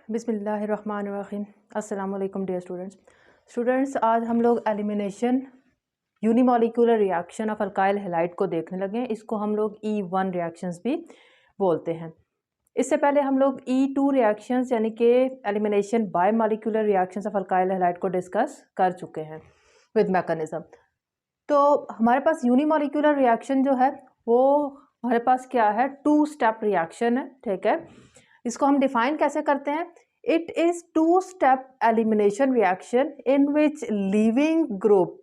बिस्मिल्लाहिर्रहमानिर्रहीम। अस्सलाम वालेकुम डियर स्टूडेंट्स, आज हम लोग elimination unimolecular reaction of alkyl halide को देखने लगे हैं। इसको हम लोग E1 रिएक्शंस भी बोलते हैं। इससे पहले हम लोग E2 रिएक्शंस यानी कि elimination by molecular reactions of alkyl halide को डिस्कस कर चुके हैं विद मैकेनिज्म। तो हमारे पास यूनिमॉलिक्यूलर रिएक्शन जो है वो हमारे पास क्या है, 2 स्टेप रिएक्शन है। ठीक है, इसको हम डिफाइन कैसे करते हैं? It is 2 step elimination reaction in which leaving group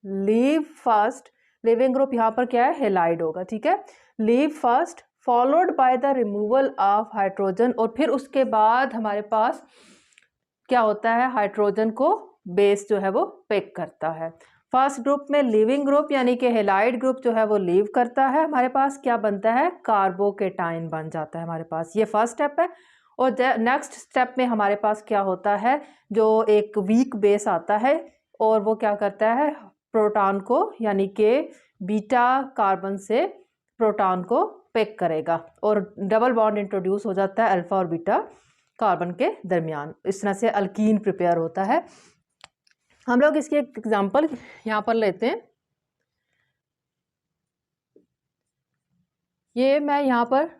leave first, leaving group यहाँ पर क्या है, हेलाइड होगा। ठीक है, leave first followed by the removal of hydrogen, और फिर उसके बाद हमारे पास क्या होता है, हाइड्रोजन को बेस जो है वो पिक करता है। फर्स्ट ग्रुप में लिविंग ग्रुप यानी कि हेलाइड ग्रुप जो है वो लीव करता है, हमारे पास क्या बनता है, कार्बोकेटाइन बन जाता है हमारे पास। ये फर्स्ट स्टेप है। और नेक्स्ट स्टेप में हमारे पास क्या होता है, जो एक वीक बेस आता है और वो क्या करता है, प्रोटॉन को यानी कि बीटा कार्बन से प्रोटॉन को पिक करेगा और डबल बॉन्ड इंट्रोड्यूस हो जाता है अल्फा और बीटा कार्बन के दरमियान। इस तरह से अल्कीन प्रिपेयर होता है। हम लोग इसकी एक एग्जांपल यहाँ पर लेते हैं। ये मैं यहाँ पर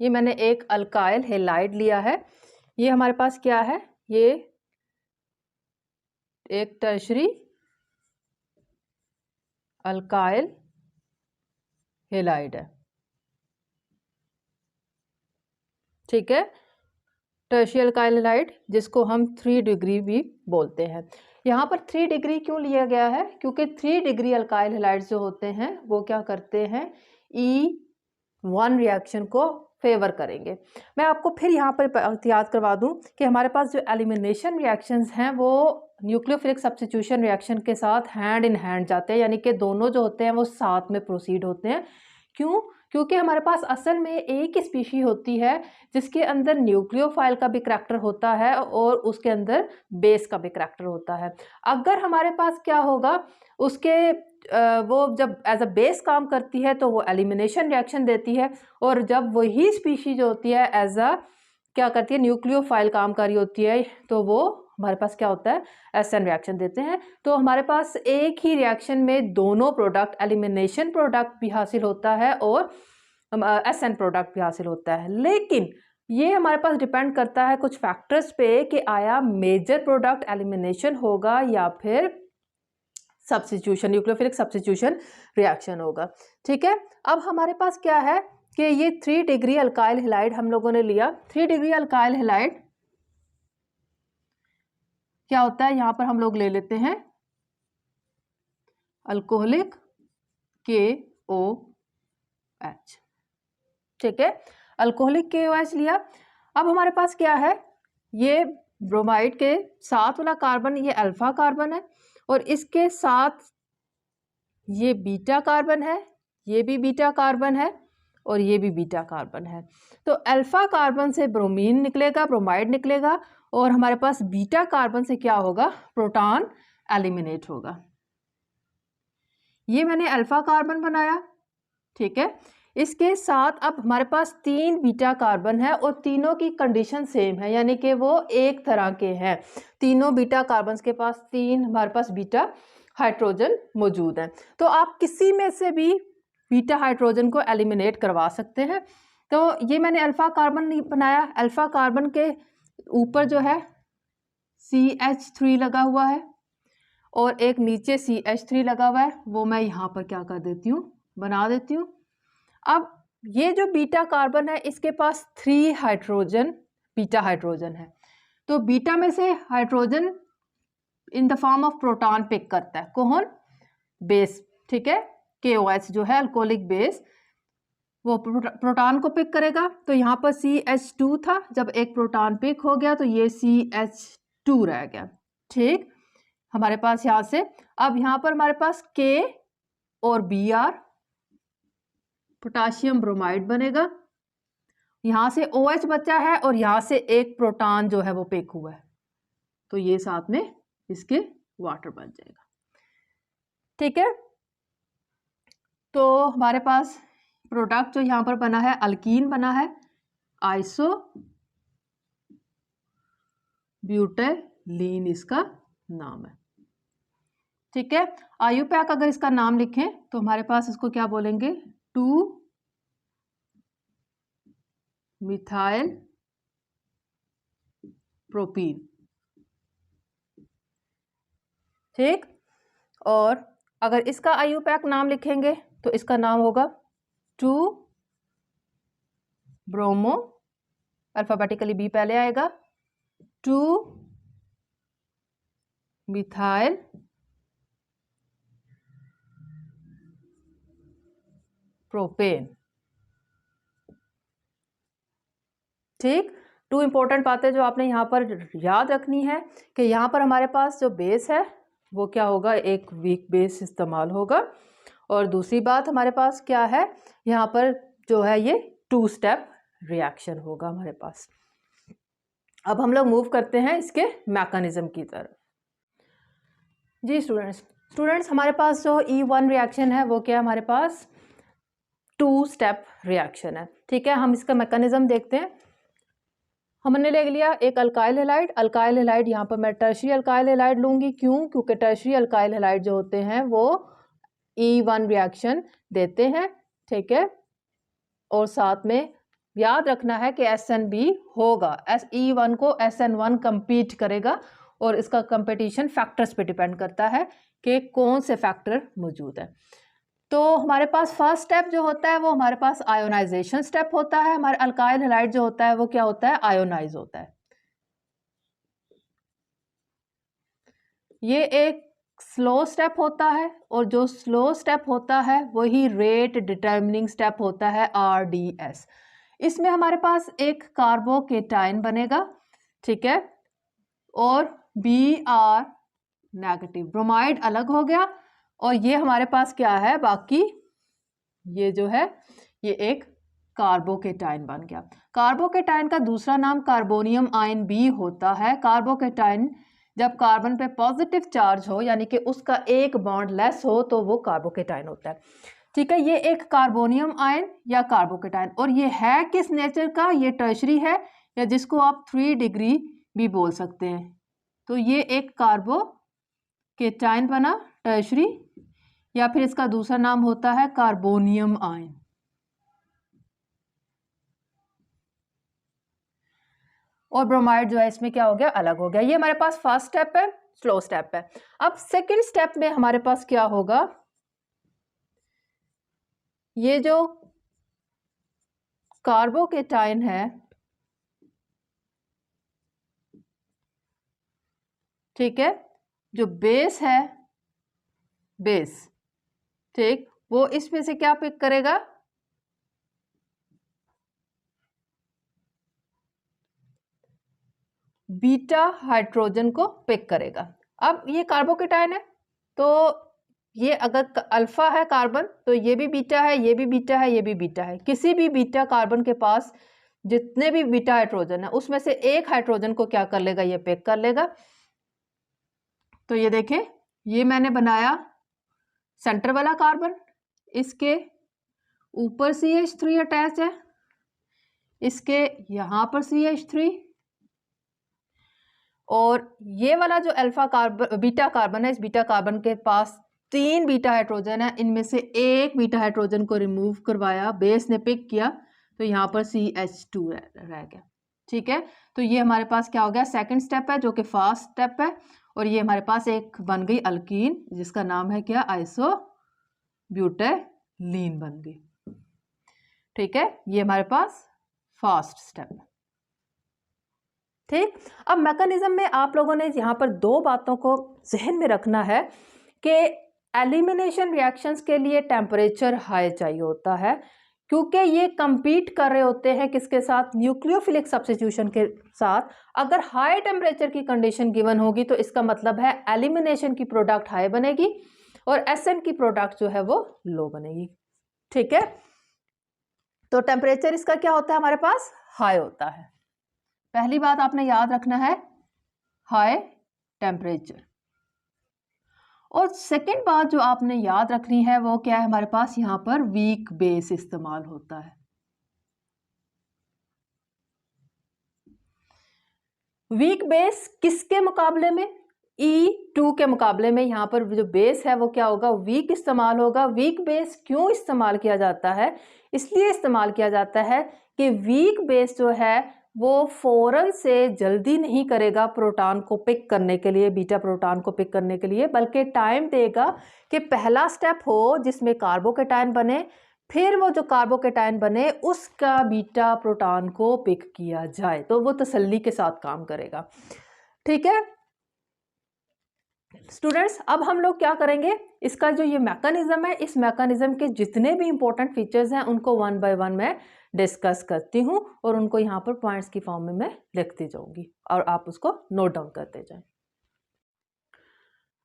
मैंने एक अल्काइल हैलाइड लिया है। ये हमारे पास क्या है, ये एक टर्शरी अल्काइल हैलाइड है। ठीक है, टर्शियल अल्काइल हैलाइड जिसको हम 3 डिग्री भी बोलते हैं। यहाँ पर 3 डिग्री क्यों लिया गया है, क्योंकि 3 डिग्री अल्काइल हैलाइड्स जो होते हैं वो क्या करते हैं, E1 रिएक्शन को फेवर करेंगे। मैं आपको फिर यहाँ पर याद करवा दूँ कि हमारे पास जो एलिमिनेशन रिएक्शंस हैं वो न्यूक्लियोफिलिक सब्स्टिट्यूशन रिएक्शन के साथ हैंड इन हैंड जाते हैं, यानी कि दोनों जो होते हैं वो साथ में प्रोसीड होते हैं। क्यों? क्योंकि हमारे पास असल में एक ही स्पीशी होती है जिसके अंदर न्यूक्लियोफाइल का भी करैक्टर होता है और उसके अंदर बेस का भी करैक्टर होता है। अगर हमारे पास क्या होगा, उसके वो जब एज अ बेस काम करती है तो वो एलिमिनेशन रिएक्शन देती है, और जब वही स्पीशी जो होती है एज अ क्या करती है, न्यूक्लियोफाइल काम कर रही होती है, तो वो हमारे पास क्या होता है, एसएन रिएक्शन देते हैं। तो हमारे पास एक ही रिएक्शन में दोनों प्रोडक्ट, एलिमिनेशन प्रोडक्ट भी हासिल होता है और एसएन प्रोडक्ट भी हासिल होता है। लेकिन ये हमारे पास डिपेंड करता है कुछ फैक्टर्स पे कि आया मेजर प्रोडक्ट एलिमिनेशन होगा या फिर सब्स्टिट्यूशन, न्यूक्लियोफिलिक सब्स्टिट्यूशन रिएक्शन होगा। ठीक है, अब हमारे पास क्या है कि ये 3 डिग्री अल्काइल हैलाइड हम लोगों ने लिया। 3 डिग्री अल्काइल हैलाइड क्या होता है, यहां पर हम लोग ले लेते हैं अल्कोहलिक KOH। ठीक है, अल्कोहलिक KOH लिया। अब हमारे पास क्या है, ये ब्रोमाइड के साथ वाला कार्बन ये अल्फा कार्बन है और इसके साथ ये बीटा कार्बन है, ये भी बीटा कार्बन है और ये भी बीटा कार्बन है। तो अल्फा कार्बन से ब्रोमीन निकलेगा, ब्रोमाइड निकलेगा, और हमारे पास बीटा कार्बन से क्या होगा, प्रोटॉन एलिमिनेट होगा। ये मैंने अल्फा कार्बन बनाया। ठीक है, इसके साथ अब हमारे पास 3 बीटा कार्बन है और तीनों की कंडीशन सेम है, यानी कि वो एक तरह के हैं। तीनों बीटा कार्बन के पास 3 हमारे पास बीटा हाइड्रोजन मौजूद है। तो आप किसी में से भी बीटा हाइड्रोजन को एलिमिनेट करवा सकते हैं। तो ये मैंने अल्फा कार्बन बनाया। अल्फा कार्बन के ऊपर जो है CH3 लगा हुआ है और एक नीचे CH3 लगा हुआ है, वो मैं यहाँ पर क्या कर देती हूँ, बना देती हूँ। अब ये जो बीटा कार्बन है इसके पास 3 हाइड्रोजन, बीटा हाइड्रोजन है। तो बीटा में से hydrogen in the form of proton pick करता है, कौन, बेस। ठीक है, KOH जो है अल्कोहलिक बेस, वो प्रोटॉन को पिक करेगा। तो यहाँ पर CH2 था, जब एक प्रोटॉन पिक हो गया तो ये CH2 रह गया। ठीक, हमारे पास यहाँ से अब यहाँ पर हमारे पास K और Br पोटाशियम ब्रोमाइड बनेगा। यहाँ से OH बचा है और यहाँ से एक प्रोटॉन जो है वो पिक हुआ है, तो ये साथ में इसके वाटर बन जाएगा। ठीक है, तो हमारे पास प्रोडक्ट जो यहाँ पर बना है अल्कीन बना है, आइसो ब्यूटेलीन इसका नाम है। ठीक है, आयुपैक अगर इसका नाम लिखें तो हमारे पास इसको क्या बोलेंगे, 2 मिथाइल प्रोपीन। ठीक, और अगर इसका आयुपैक नाम लिखेंगे तो इसका नाम होगा 2 ब्रोमो, अल्फाबेटिकली बी पहले आएगा, 2 मिथाइल प्रोपेन। ठीक, 2 इंपॉर्टेंट बातें जो आपने यहाँ पर याद रखनी है कि यहाँ पर हमारे पास जो बेस है वो क्या होगा, एक वीक बेस इस्तेमाल होगा। और दूसरी बात हमारे पास क्या है, यहाँ पर जो है ये 2 स्टेप रिएक्शन होगा हमारे पास। अब हम लोग मूव करते हैं इसके मैकेनिज्म की तरफ। जी स्टूडेंट्स हमारे पास जो E1 रिएक्शन है वो क्या है, हमारे पास 2 स्टेप रिएक्शन है। ठीक है, हम इसका मैकेनिज्म देखते हैं। हमने ले लिया एक अल्काइल हैलाइड। अल्काइल हैलाइड यहाँ पर मैं टर्शियरी अल्काइल हैलाइड लूँगी, क्यों, क्योंकि टर्शियरी अल्काइल हैलाइड जो होते हैं वो E1 रिएक्शन देते हैं। ठीक है, और साथ में याद रखना है कि SN भी होगा, E1 को SN1 कम्पीट करेगा, और इसका कंपटीशन फैक्टर्स पे डिपेंड करता है कि कौन से फैक्टर मौजूद है। तो हमारे पास फर्स्ट स्टेप जो होता है वो हमारे पास आयोनाइजेशन स्टेप होता है। हमारे अल्काइल हैलाइड जो होता है वो क्या होता है, आयोनाइज होता है। ये एक स्लो स्टेप होता है, और जो स्लो स्टेप होता है वही रेट डिटर्मिनिंग स्टेप होता है, RDS। इसमें हमारे पास एक कार्बोकेटाइन बनेगा, ठीक है, और Br नेगेटिव, ब्रोमाइड अलग हो गया, और ये हमारे पास क्या है, बाकी ये जो है ये एक कार्बोकेटाइन बन गया। कार्बोकेटाइन का दूसरा नाम कार्बोनियम आयन भी होता है। कार्बोकेटाइन जब कार्बन पे पॉजिटिव चार्ज हो, यानी कि उसका एक बॉन्ड लेस हो, तो वो कार्बोकेटाइन होता है। ठीक है, ये एक कार्बोनियम आयन या कार्बोकेटाइन, और ये है किस नेचर का, ये टर्शरी है, या जिसको आप 3 डिग्री भी बोल सकते हैं। तो ये एक कार्बोकेटाइन बना टर्शरी, या फिर इसका दूसरा नाम होता है कार्बोनियम आयन। और ब्रोमाइड जो है इसमें क्या हो गया, अलग हो गया। ये हमारे पास फर्स्ट स्टेप है, स्लो स्टेप है। अब सेकंड स्टेप में हमारे पास क्या होगा, ये जो कार्बोकेटाइन है, ठीक है, जो बेस है, बेस, ठीक, वो इसमें से क्या पिक करेगा, बीटा हाइड्रोजन को पिक करेगा। अब ये कार्बोकेटाइन है, तो ये अगर अल्फा है कार्बन, तो ये भी बीटा है, ये भी बीटा है, ये भी बीटा है। किसी भी बीटा कार्बन के पास जितने भी बीटा हाइड्रोजन है उसमें से एक हाइड्रोजन को क्या कर लेगा, ये पिक कर लेगा। तो ये देखें, ये मैंने बनाया सेंटर वाला कार्बन, इसके ऊपर CH3 अटैच है, इसके यहाँ पर CH3, और ये वाला जो अल्फा कार्बन बीटा कार्बन है, इस बीटा कार्बन के पास 3 बीटा हाइड्रोजन है, इनमें से एक बीटा हाइड्रोजन को रिमूव करवाया, बेस ने पिक किया, तो यहाँ पर CH2 रह गया। ठीक है, तो ये हमारे पास क्या हो गया, सेकंड स्टेप है, जो कि फास्ट स्टेप है, और ये हमारे पास एक बन गई अल्कीन, जिसका नाम है क्या, आइसो ब्यूटेलीन बन गई। ठीक है, ये हमारे पास फास्ट स्टेप है। ठीक, अब मैकेनिज्म में आप लोगों ने यहाँ पर 2 बातों को जहन में रखना है कि एलिमिनेशन रिएक्शंस के लिए टेम्परेचर हाई चाहिए होता है, क्योंकि ये कंपीट कर रहे होते हैं किसके साथ, न्यूक्लियोफिलिक सब्स्टिट्यूशन के साथ। अगर हाई टेम्परेचर की कंडीशन गिवन होगी तो इसका मतलब है एलिमिनेशन की प्रोडक्ट हाई बनेगी और SN की प्रोडक्ट जो है वो लो बनेगी। ठीक है, तो टेम्परेचर इसका क्या होता है, हमारे पास हाई होता है। पहली बात आपने याद रखना है, हाई टेम्परेचर। और सेकंड बात जो आपने याद रखनी है वो क्या है, हमारे पास यहाँ पर वीक बेस इस्तेमाल होता है। वीक बेस किसके मुकाबले में, E2 के मुकाबले में यहाँ पर जो बेस है वो क्या होगा, वीक इस्तेमाल होगा। वीक बेस क्यों इस्तेमाल किया जाता है, इसलिए इस्तेमाल किया जाता है कि वीक बेस जो है वो फौरन से जल्दी नहीं करेगा प्रोटॉन को पिक करने के लिए, बीटा प्रोटॉन को पिक करने के लिए, बल्कि टाइम देगा कि पहला स्टेप हो जिसमें कार्बोकेटायन बने, फिर वो जो कार्बोकेटायन बने उसका बीटा प्रोटॉन को पिक किया जाए, तो वो तसल्ली के साथ काम करेगा। ठीक है स्टूडेंट्स, अब हम लोग क्या करेंगे, इसका जो ये मैकेनिज्म है, इस मैकेनिज्म के जितने भी इंपॉर्टेंट फीचर्स हैं उनको वन बाय वन मैं डिस्कस करती हूँ और उनको यहाँ पर पॉइंट्स की फॉर्म में मैं लिखती जाऊंगी और आप उसको नोट डाउन करते जाएं।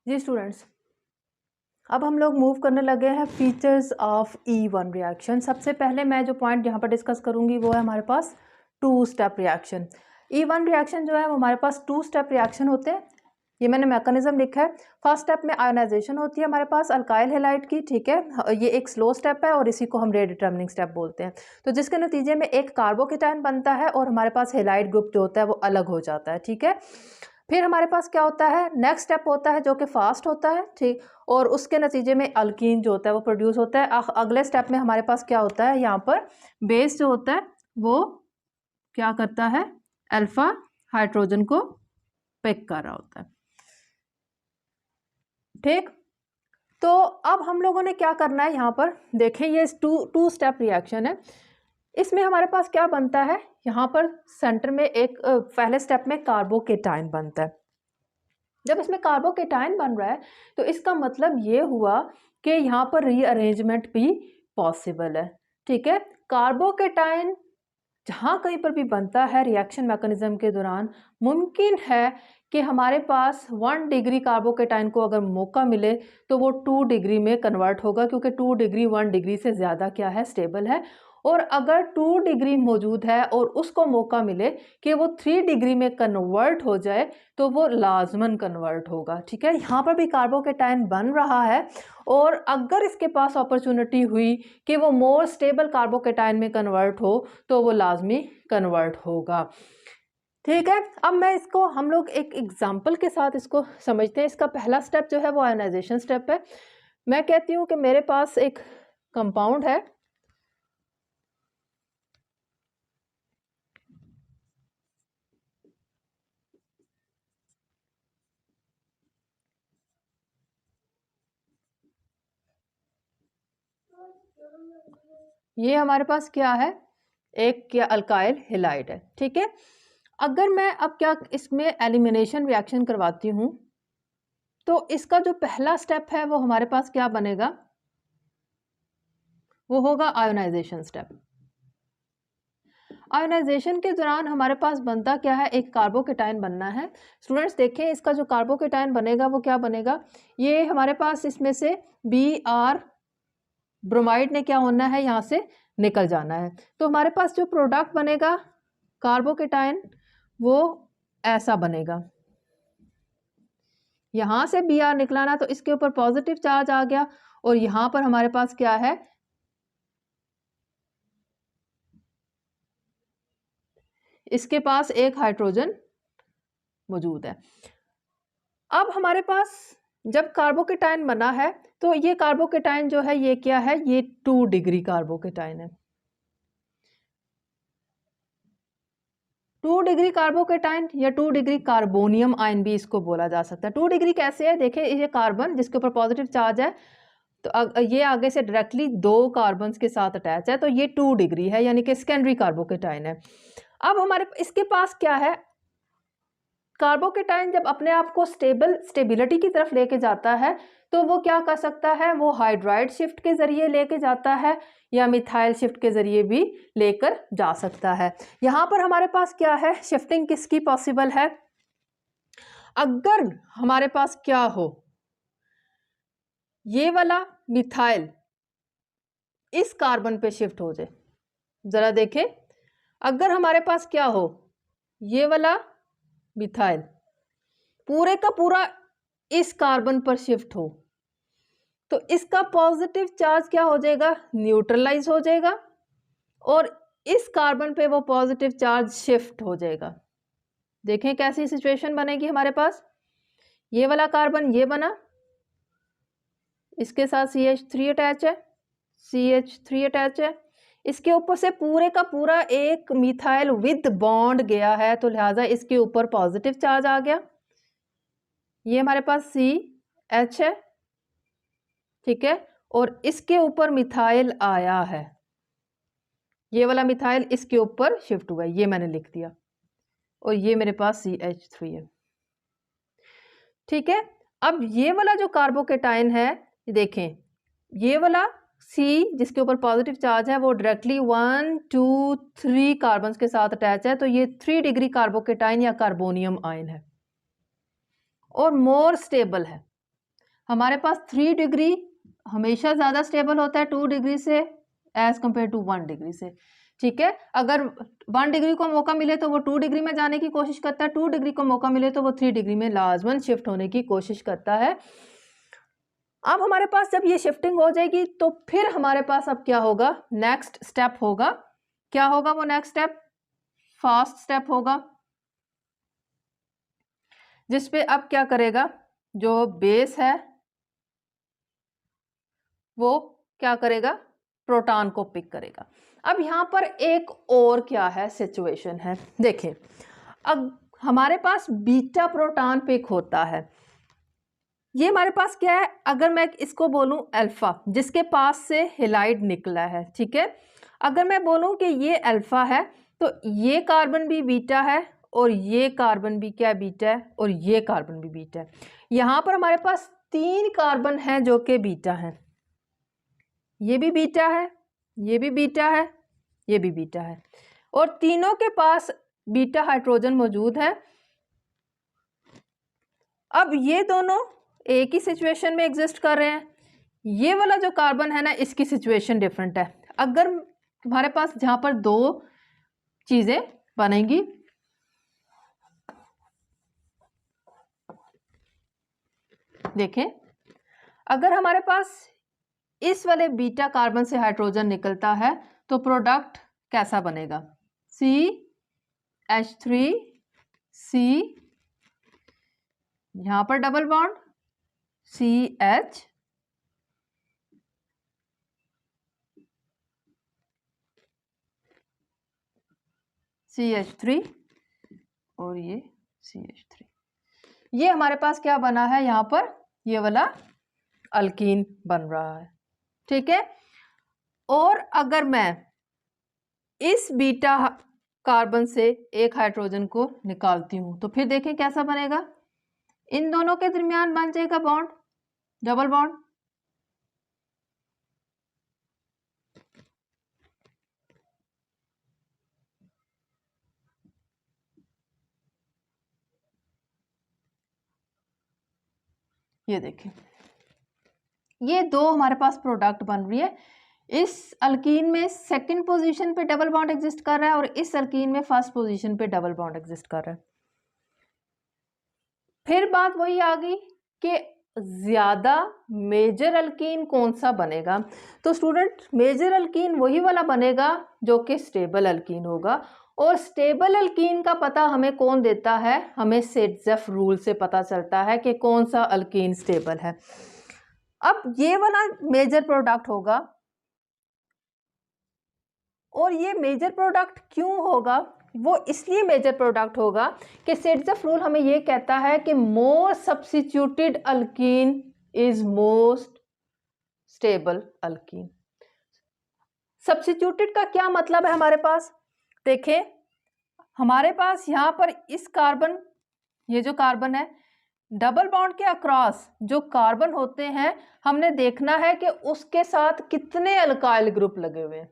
जी स्टूडेंट्स, अब हम लोग मूव करने लगे हैं फीचर्स ऑफ E1 रिएक्शन। सबसे पहले मैं जो पॉइंट यहाँ पर डिस्कस करूँगी वो है हमारे पास two step reaction. E1 reaction जो है वो हमारे पास टू स्टेप रिएक्शन होते हैं। ये मैंने मैकेनिज्म लिखा है। फर्स्ट स्टेप में आयोनाइजेशन होती है हमारे पास अल्काइल हैलाइड की, ठीक है, ये एक स्लो स्टेप है और इसी को हम रेट डिटर्मिनिंग स्टेप बोलते हैं। तो जिसके नतीजे में एक कार्बोकेटायन बनता है और हमारे पास हैलाइड ग्रुप जो होता है वो अलग हो जाता है, ठीक है। फिर हमारे पास क्या होता है, नेक्स्ट स्टेप होता है जो कि फास्ट होता है, ठीक, और उसके नतीजे में अल्कीन जो होता है वो प्रोड्यूस होता है। अगले स्टेप में हमारे पास क्या होता है, यहाँ पर बेस जो होता है वो क्या करता है, अल्फा हाइड्रोजन को पिक कर रहा होता है, ठीक। तो अब हम लोगों ने क्या करना है, यहाँ पर देखें ये टू स्टेप रिएक्शन है। इसमें हमारे पास क्या बनता है, यहाँ पर सेंटर में एक पहले स्टेप में कार्बोकेटायन बनता है। जब इसमें कार्बोकेटायन बन रहा है तो इसका मतलब ये हुआ कि यहाँ पर रीअरेंजमेंट भी पॉसिबल है, ठीक है। कार्बोकेटायन जहाँ कहीं पर भी बनता है रिएक्शन मैकेनिज्म के दौरान, मुमकिन है कि हमारे पास 1 डिग्री कार्बोकेटायन को अगर मौका मिले तो वो 2 डिग्री में कन्वर्ट होगा, क्योंकि 2 डिग्री 1 डिग्री से ज़्यादा क्या है, स्टेबल है। और अगर 2 डिग्री मौजूद है और उसको मौका मिले कि वो 3 डिग्री में कन्वर्ट हो जाए तो वो लाजमन कन्वर्ट होगा, ठीक है। यहाँ पर भी कार्बोकेटायन बन रहा है और अगर इसके पास अपॉर्चुनिटी हुई कि वो मोर स्टेबल कार्बोकेटायन में कन्वर्ट हो तो वो लाजमी कन्वर्ट होगा, ठीक है। अब मैं इसको, हम लोग एक एग्जांपल के साथ इसको समझते हैं। इसका पहला स्टेप जो है वो आयोनाइजेशन स्टेप है। मैं कहती हूँ कि मेरे पास एक कंपाउंड है, ये हमारे पास क्या है, एक क्या अल्काइल हैलाइड है, ठीक है। अगर मैं अब क्या इसमें एलिमिनेशन रिएक्शन करवाती हूँ तो इसका जो पहला स्टेप है वो हमारे पास क्या बनेगा, वो होगा आयोनाइजेशन स्टेप। आयोनाइजेशन के दौरान हमारे पास बनता क्या है, एक कार्बोकेटायन बनना है। स्टूडेंट्स देखें इसका जो कार्बोकेटायन बनेगा वो क्या बनेगा, ये हमारे पास इसमें से Br ब्रोमाइड ने क्या होना है, यहाँ से निकल जाना है। तो हमारे पास जो प्रोडक्ट बनेगा कार्बोकेटायन वो ऐसा बनेगा, यहाँ से Br निकलाना तो इसके ऊपर पॉजिटिव चार्ज आ गया और यहाँ पर हमारे पास क्या है, इसके पास एक हाइड्रोजन मौजूद है। अब हमारे पास जब कार्बोकेटायन बना है तो ये कार्बोकेटायन जो है ये क्या है, ये 2 डिग्री कार्बोकेटायन है। 2 डिग्री कार्बोकेटायन या 2 डिग्री कार्बोनियम आयन भी इसको बोला जा सकता है। 2 डिग्री कैसे है, देखिए ये कार्बन जिसके ऊपर पॉजिटिव चार्ज है तो ये आगे से डायरेक्टली 2 कार्बन के साथ अटैच है तो ये 2 डिग्री है, यानी कि सेकेंडरी कार्बोकेटायन है। अब हमारे इसके पास क्या है, कार्बोकेटायन जब अपने आप को स्टेबिलिटी की तरफ लेके जाता है तो वो क्या कर सकता है, वो हाइड्राइड शिफ्ट के जरिए लेके जाता है या मिथाइल शिफ्ट के जरिए भी लेकर जा सकता है। यहाँ पर हमारे पास क्या है, शिफ्टिंग किसकी पॉसिबल है, अगर हमारे पास क्या हो, ये वाला मिथाइल इस कार्बन पे शिफ्ट हो जाए, जरा देखें, अगर हमारे पास क्या हो, ये वाला मिथाइल पूरे का पूरा इस कार्बन पर शिफ्ट हो तो इसका पॉजिटिव चार्ज क्या हो जाएगा, न्यूट्रलाइज हो जाएगा और इस कार्बन पे वो पॉजिटिव चार्ज शिफ्ट हो जाएगा। देखें कैसी सिचुएशन बनेगी हमारे पास, ये वाला कार्बन ये बना, इसके साथ CH3 अटैच है, CH3 अटैच है, इसके ऊपर से पूरे का पूरा एक मिथाइल विद बॉन्ड गया है तो लिहाजा इसके ऊपर पॉजिटिव चार्ज आ गया। ये हमारे पास CH है, ठीक है, और इसके ऊपर मिथाइल आया है, ये वाला मिथाइल इसके ऊपर शिफ्ट हुआ है, ये मैंने लिख दिया, और ये मेरे पास CH3 है, ठीक है। अब ये वाला जो कार्बोकेटाइन है, देखें ये वाला C जिसके ऊपर पॉजिटिव चार्ज है वो डायरेक्टली 1 2 3 कार्बन के साथ अटैच है, तो ये 3 डिग्री कार्बोकेटाइन या कार्बोनियम आयन है और मोर स्टेबल है। हमारे पास 3 डिग्री हमेशा ज़्यादा स्टेबल होता है 2 डिग्री से एज कम्पेयर टू 1 डिग्री से, ठीक है। अगर 1 डिग्री को मौका मिले तो वो 2 डिग्री में जाने की कोशिश करता है, 2 डिग्री को मौका मिले तो वो 3 डिग्री में लाजमन शिफ्ट होने की कोशिश करता है। अब हमारे पास जब ये शिफ्टिंग हो जाएगी तो फिर हमारे पास अब क्या होगा, नेक्स्ट स्टेप होगा, क्या होगा वो नेक्स्ट स्टेप, फास्ट स्टेप होगा, जिसपे अब क्या करेगा, जो बेस है वो क्या करेगा, प्रोटॉन को पिक करेगा। अब यहाँ पर एक और क्या है सिचुएशन है, देखें अब हमारे पास बीटा प्रोटॉन पिक होता है, ये हमारे पास क्या है, अगर मैं इसको बोलूं अल्फा जिसके पास से हेलाइड निकला है, ठीक है, अगर मैं बोलूं कि ये अल्फा है तो ये कार्बन भी बीटा है और ये कार्बन भी क्या बीटा है और ये कार्बन भी बीटा है। यहाँ पर हमारे पास 3 कार्बन हैं जो कि बीटा हैं, ये भी बीटा है, ये भी बीटा है, ये भी बीटा है, और तीनों के पास बीटा हाइड्रोजन मौजूद है। अब ये दोनों एक ही सिचुएशन में एग्जिस्ट कर रहे हैं, ये वाला जो कार्बन है ना इसकी सिचुएशन डिफरेंट है। अगर हमारे पास जहां पर 2 चीजें बनेंगी, देखें अगर हमारे पास इस वाले बीटा कार्बन से हाइड्रोजन निकलता है तो प्रोडक्ट कैसा बनेगा, CH3C, यहां पर डबल बॉन्ड CH, CH3 और ये CH3, ये हमारे पास क्या बना है, यहाँ पर ये वाला अल्कीन बन रहा है, ठीक है। और अगर मैं इस बीटा कार्बन से एक हाइड्रोजन को निकालती हूं तो फिर देखें कैसा बनेगा, इन दोनों के दरमियान बन जाएगा बॉन्ड, डबल बॉन्ड, ये देखें ये 2 हमारे पास प्रोडक्ट बन रही है। इस अल्कीन में सेकंड पोजीशन पे डबल बॉन्ड एग्जिस्ट कर रहा है और इस अल्कीन में फर्स्ट पोजीशन पे डबल बॉन्ड एग्जिस्ट कर रहा है। फिर बात वही आ गई कि ज्यादा मेजर अल्कीन कौन सा बनेगा, तो स्टूडेंट मेजर अल्कीन वही वाला बनेगा जो कि स्टेबल अल्कीन होगा, और स्टेबल अल्कीन का पता हमें कौन देता है, हमें सेट्ज़ेफ रूल से पता चलता है कि कौन सा अल्कीन स्टेबल है। अब ये वाला मेजर प्रोडक्ट होगा, और ये मेजर प्रोडक्ट क्यों होगा, वो इसलिए मेजर प्रोडक्ट होगा कि सेट्ज़ेफ रूल हमें ये कहता है कि मोर substituted alkene is most stable alkyne. Substituted का क्या मतलब है हमारे पास, देखें हमारे पास यहाँ पर इस कार्बन, ये जो कार्बन है डबल बॉन्ड के अक्रॉस जो कार्बन होते हैं हमने देखना है कि उसके साथ कितने अल्काइल ग्रुप लगे हुए हैं।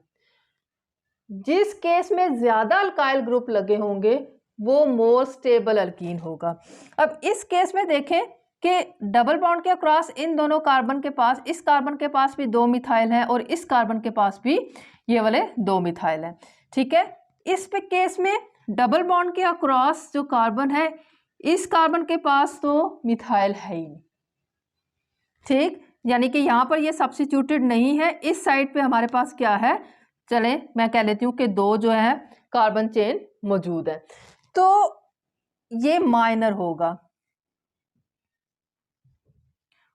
जिस केस में ज्यादा अल्काइल ग्रुप लगे होंगे वो मोर स्टेबल अल्कीन होगा। अब इस केस में देखें कि डबल बॉन्ड के अक्रॉस इन दोनों कार्बन के पास, इस कार्बन के पास भी 2 मिथाइल हैं और इस कार्बन के पास भी ये वाले 2 मिथाइल हैं, ठीक है। इस पे केस में डबल बॉन्ड के अक्रॉस जो कार्बन है, इस कार्बन के पास तो मिथाइल है ही नहीं, ठीक, यानी कि यहाँ पर ये सब्स्टिट्यूटेड नहीं है। इस साइड पे हमारे पास क्या है, चले मैं कह लेती हूँ कि 2 जो है कार्बन चेन मौजूद है, तो ये माइनर होगा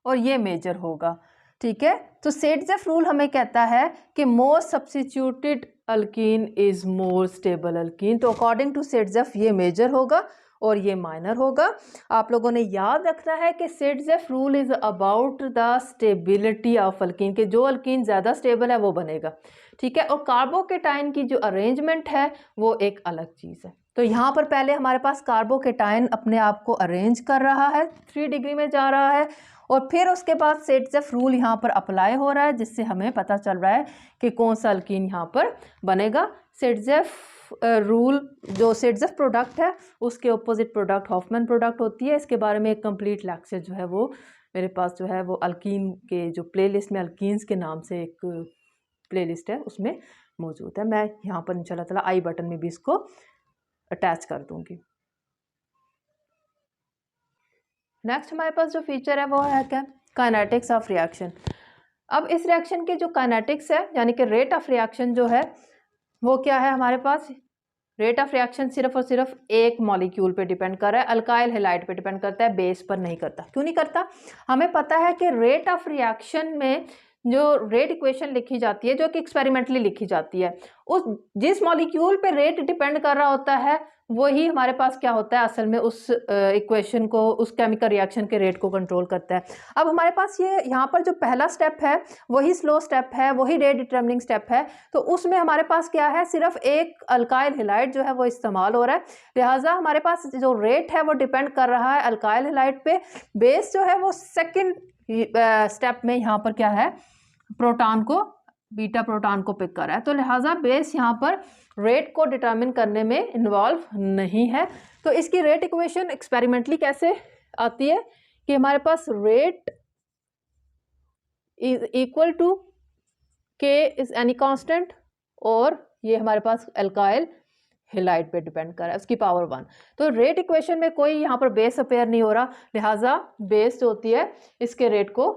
और ये मेजर होगा। ठीक है, तो सेट-जेफ रूल हमें कहता है कि most substituted alkene is more stable alkyne. तो अकॉर्डिंग टू सेट-जेफ ये मेजर होगा और ये माइनर होगा। आप लोगों ने याद रखना है कि set-Jeff rule is about the stability of alkyne, के जो अल्कीन ज़्यादा स्टेबल है वो बनेगा। ठीक है, और कार्बोकेटाइन की जो अरेंजमेंट है वो एक अलग चीज़ है। तो यहाँ पर पहले हमारे पास कार्बोकेटाइन अपने आप को अरेंज कर रहा है, 3 डिग्री में जा रहा है, और फिर उसके बाद सेट-जेफ रूल यहाँ पर अप्लाई हो रहा है, जिससे हमें पता चल रहा है कि कौन सा अल्कीन यहाँ पर बनेगा। सेट-जेफ रूल जो सेट-जेफ प्रोडक्ट है उसके ऑपोजिट प्रोडक्ट हॉफमैन प्रोडक्ट होती है। इसके बारे में एक कंप्लीट लेक्चर जो है वो मेरे पास जो है वो अल्कीन के जो प्लेलिस्ट में अल्कीन्स के नाम से एक प्लेलिस्ट है उसमें मौजूद है। मैं यहाँ पर इंशाल्लाह ताला आई बटन में भी इसको अटैच कर दूँगी। नेक्स्ट हमारे पास जो फीचर है वो है क्या, काइनेटिक्स ऑफ रिएक्शन। अब इस रिएक्शन के जो काइनेटिक्स है यानी कि रेट ऑफ रिएक्शन जो है वो क्या है, हमारे पास रेट ऑफ रिएक्शन सिर्फ और सिर्फ एक मॉलिक्यूल पे डिपेंड कर रहा है, अल्काइल हैलाइड पे डिपेंड करता है, बेस पर नहीं करता। क्यों नहीं करता, हमें पता है कि रेट ऑफ रिएक्शन में जो रेट इक्वेशन लिखी जाती है, जो कि एक्सपेरिमेंटली लिखी जाती है, उस जिस मॉलिक्यूल पे रेट डिपेंड कर रहा होता है वही हमारे पास क्या होता है, असल में उस इक्वेशन को, उस केमिकल रिएक्शन के रेट को कंट्रोल करता है। अब हमारे पास ये यहाँ पर जो पहला स्टेप है वही स्लो स्टेप है, वही रेट डिटरमिनिंग स्टेप है, तो उसमें हमारे पास क्या है, सिर्फ एक अल्काइल हैलाइड जो है वो इस्तेमाल हो रहा है, लिहाजा हमारे पास जो रेट है वो डिपेंड कर रहा है अल्काइल हैलाइड पे। बेस जो है वो सेकेंड स्टेप में यहाँ पर क्या है, प्रोटॉन को, बीटा प्रोटॉन को पिक कर रहा है, तो लिहाजा बेस यहाँ पर रेट को डिटरमिन करने में इन्वॉल्व नहीं है। तो इसकी रेट इक्वेशन एक्सपेरिमेंटली कैसे आती है कि हमारे पास रेट इज इक्वल टू के इज एनी कांस्टेंट, और ये हमारे पास अल्काइल हैलाइड पे डिपेंड कर रहा है, उसकी पावर 1। तो रेट इक्वेशन में कोई यहाँ पर बेस अपेयर नहीं हो रहा, लिहाजा बेस जो होती है इसके रेट को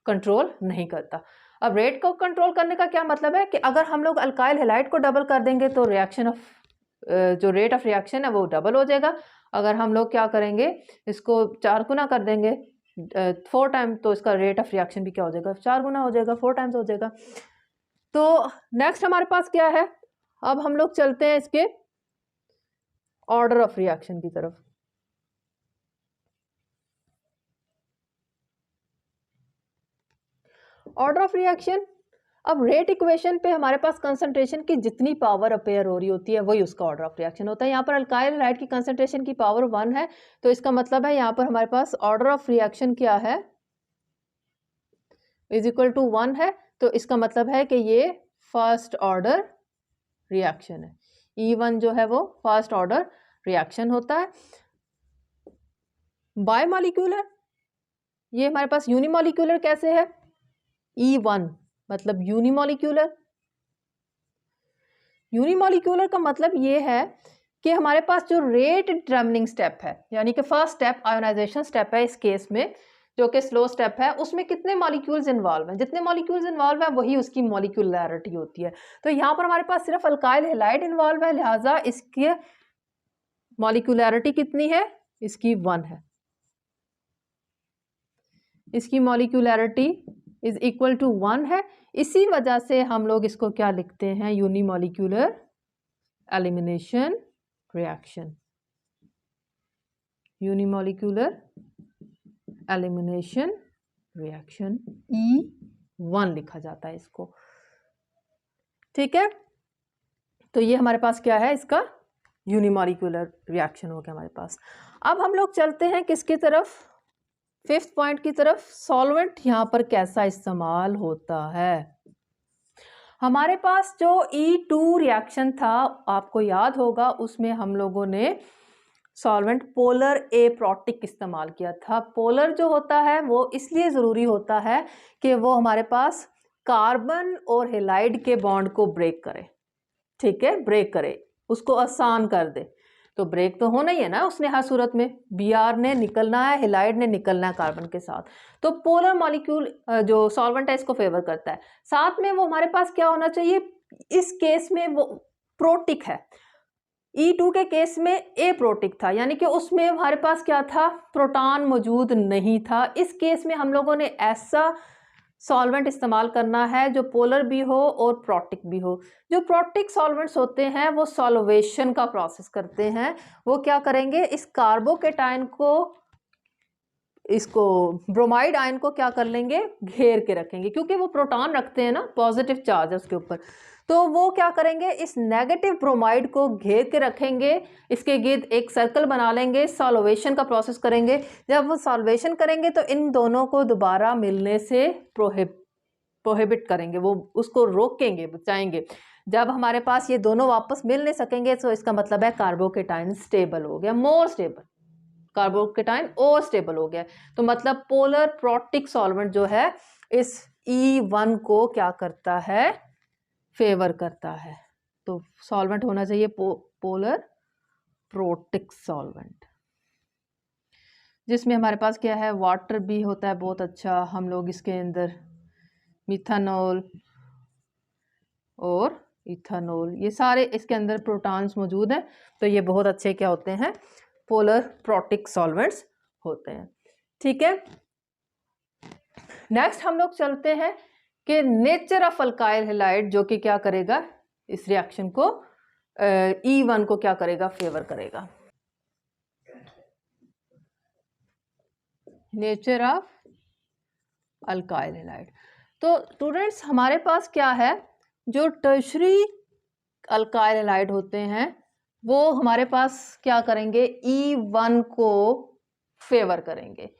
कंट्रोल नहीं करता। अब रेट को कंट्रोल करने का क्या मतलब है कि अगर हम लोग अल्काइल हैलाइड को डबल कर देंगे तो रिएक्शन ऑफ जो रेट ऑफ रिएक्शन है वो डबल हो जाएगा। अगर हम लोग क्या करेंगे, इसको 4 गुना कर देंगे 4 टाइम, तो इसका रेट ऑफ रिएक्शन भी क्या हो जाएगा, 4 गुना हो जाएगा, 4 टाइम्स हो जाएगा। तो नेक्स्ट हमारे पास क्या है, अब हम लोग चलते हैं इसके ऑर्डर ऑफ रिएक्शन की तरफ। ऑर्डर ऑफ रिएक्शन, अब रेट इक्वेशन पे हमारे पास कंसंट्रेशन की जितनी पावर अपेयर हो रही होती है वही उसका ऑर्डर ऑफ रिएक्शन होता है। यहाँ पर अल्काइल हैलाइड की कंसंट्रेशन की पावर 1 है, तो इसका मतलब है यहाँ पर हमारे पास ऑर्डर ऑफ रिएक्शन क्या है, इज इक्वल टू 1 है, तो इसका मतलब है कि ये फर्स्ट ऑर्डर रिएक्शन है। E1 जो है वो फर्स्ट ऑर्डर रिएक्शन होता है। बायोमॉलिक्यूलर, ये हमारे पास यूनिमॉलिक्यूलर कैसे है, E1 मतलब यूनिमॉलिक्यूलर। यूनिमॉलिक्यूलर का मतलब ये है कि हमारे पास जो रेट डिटरमिनिंग स्टेप है, यानी कि फर्स्ट स्टेप आयोनाइजेशन स्टेप है इस केस में, जो कि स्लो स्टेप है, उसमें कितने मॉलिक्यूल्स इन्वॉल्व हैं, जितने मॉलिक्यूल्स इन्वॉल्व है वही उसकी मॉलिक्यूलैरिटी होती है। तो यहाँ पर हमारे पास सिर्फ अल्काइल हैलाइड इन्वॉल्व है, लिहाजा इसकी मॉलिक्यूलैरिटी कितनी है, इसकी 1 है, इसकी मॉलिक्यूलैरिटी इज इक्वल टू 1 है। इसी वजह से हम लोग इसको क्या लिखते हैं, unimolecular elimination reaction, unimolecular elimination reaction, E1 लिखा जाता है इसको। ठीक है, तो ये हमारे पास क्या है, इसका यूनिमॉलिक्यूलर रिएक्शन हो गया हमारे पास। अब हम लोग चलते हैं किसकी तरफ, 5th पॉइंट की तरफ, सॉल्वेंट यहाँ पर कैसा इस्तेमाल होता है। हमारे पास जो E2 रिएक्शन था, आपको याद होगा, उसमें हम लोगों ने सॉल्वेंट पोलर एप्रोटिक इस्तेमाल किया था। पोलर जो होता है वो इसलिए ज़रूरी होता है कि वो हमारे पास कार्बन और हैलाइड के बॉन्ड को ब्रेक करे, ठीक है, ब्रेक करे, उसको आसान कर दे। तो ब्रेक तो होना ही है ना उसने हर सूरत में। Br ने निकलना है, हेलाइड ने निकलना है कार्बन के साथ। तो पोलर मॉलिक्यूल जो सॉल्वेंट है इसको फेवर करता है। साथ में वो हमारे पास क्या होना चाहिए, इस केस में वो प्रोटिक है। E2 के केस में ए प्रोटिक था, यानी कि उसमें हमारे पास क्या था, प्रोटॉन मौजूद नहीं था। इस केस में हम लोगों ने ऐसा सॉल्वेंट इस्तेमाल करना है जो पोलर भी हो और प्रोटिक भी हो। जो प्रोटिक सॉल्वेंट्स होते हैं वो सॉल्वेशन का प्रोसेस करते हैं। वो क्या करेंगे, इस कार्बोकेटाइन को, इसको ब्रोमाइड आयन को क्या कर लेंगे, घेर के रखेंगे, क्योंकि वो प्रोटॉन रखते हैं ना, पॉजिटिव चार्ज है उसके ऊपर। तो वो क्या करेंगे, इस नेगेटिव ब्रोमाइड को घेर के रखेंगे, इसके गिर्द एक सर्कल बना लेंगे, सॉल्वेशन का प्रोसेस करेंगे। जब वो सॉल्वेशन करेंगे तो इन दोनों को दोबारा मिलने से प्रोहिबिट करेंगे, वो उसको रोकेंगे, बचाएंगे। जब हमारे पास ये दोनों वापस मिल नहीं सकेंगे तो इसका मतलब है कार्बोकेटाइन स्टेबल हो गया, मोर स्टेबल, कार्बोकेटाइन और स्टेबल हो गया। तो मतलब पोलर प्रोटिक सॉल्वेंट जो है इस E1 को क्या करता है, फेवर करता है। तो सॉल्वेंट होना चाहिए पोलर प्रोटिक सॉल्वेंट, जिसमें हमारे पास क्या है, वाटर भी होता है बहुत अच्छा। हम लोग इसके अंदर मिथानॉल और इथानॉल, ये सारे इसके अंदर प्रोटॉन्स मौजूद हैं। तो ये बहुत अच्छे क्या होते हैं, पोलर प्रोटिक सॉल्वेंट्स होते हैं। ठीक है, नेक्स्ट हम लोग चलते हैं कि नेचर ऑफ अल्काइल हैलाइड, जो कि क्या करेगा, इस रिएक्शन को E1 को क्या करेगा, फेवर करेगा। Nature of alkyl halide. तो स्टूडेंट्स हमारे पास क्या है, जो टर्शरी अल्काइल हैलाइड होते हैं वो हमारे पास क्या करेंगे, E1 को फेवर करेंगे।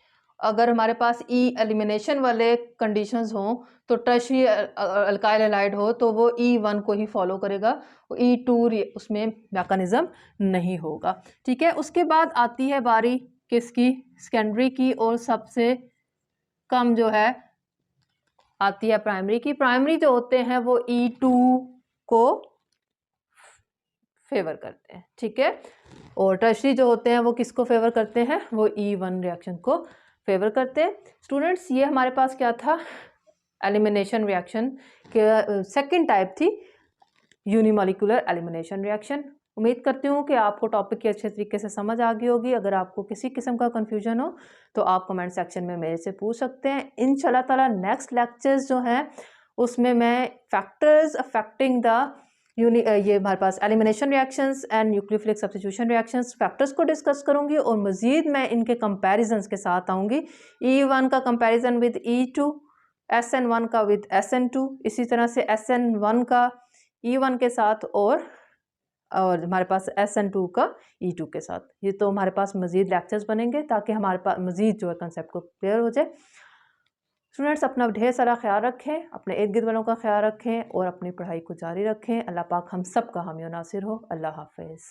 अगर हमारे पास E एलिमिनेशन वाले कंडीशंस हों तो टर्शरी अल्काइल हैलाइड हो तो वो E1 को ही फॉलो करेगा, E2 उसमें मैकेनिज्म नहीं होगा। ठीक है, उसके बाद आती है बारी किसकी, सेकेंडरी की, और सबसे कम जो है आती है प्राइमरी की। प्राइमरी जो होते हैं वो E2 को फेवर करते हैं। ठीक है, और टर्शरी जो होते हैं वो किसको फेवर करते हैं, वो E1 रिएक्शन को फेवर करते हैं। स्टूडेंट्स ये हमारे पास क्या था, एलिमिनेशन रिएक्शन के सेकंड टाइप थी, यूनिमॉलिक्यूलर एलिमिनेशन रिएक्शन। उम्मीद करती हूँ कि आपको टॉपिक की अच्छे तरीके से समझ आ गई होगी। अगर आपको किसी किस्म का कन्फ्यूजन हो तो आप कमेंट सेक्शन में मेरे से पूछ सकते हैं। इंशाल्लाह ताला नेक्स्ट लेक्चर्स जो हैं उसमें मैं फैक्टर्स अफेक्टिंग द ये हमारे पास elimination reactions and nucleophilic substitution reactions factors को डिस्कस करूंगी, और मज़ीद मैं इनके कंपैरिजंस के साथ आऊँगी। E1 का कंपैरिजन विद E2, SN1 का विद SN2, इसी तरह से SN1 का E1 के साथ, और हमारे पास SN2 का E2 के साथ। ये तो हमारे पास मज़ीद लेक्चर्स बनेंगे ताकि हमारे पास मज़ीद जो है कंसेप्ट को क्लियर हो जाए। स्टूडेंट्स अपना ढेर सारा ख्याल रखें, अपने इर्द गिर्द वालों का ख्याल रखें और अपनी पढ़ाई को जारी रखें। अल्लाह पाक हम सब का हामी और नासिर हो। अल्लाह हाफ़िज़।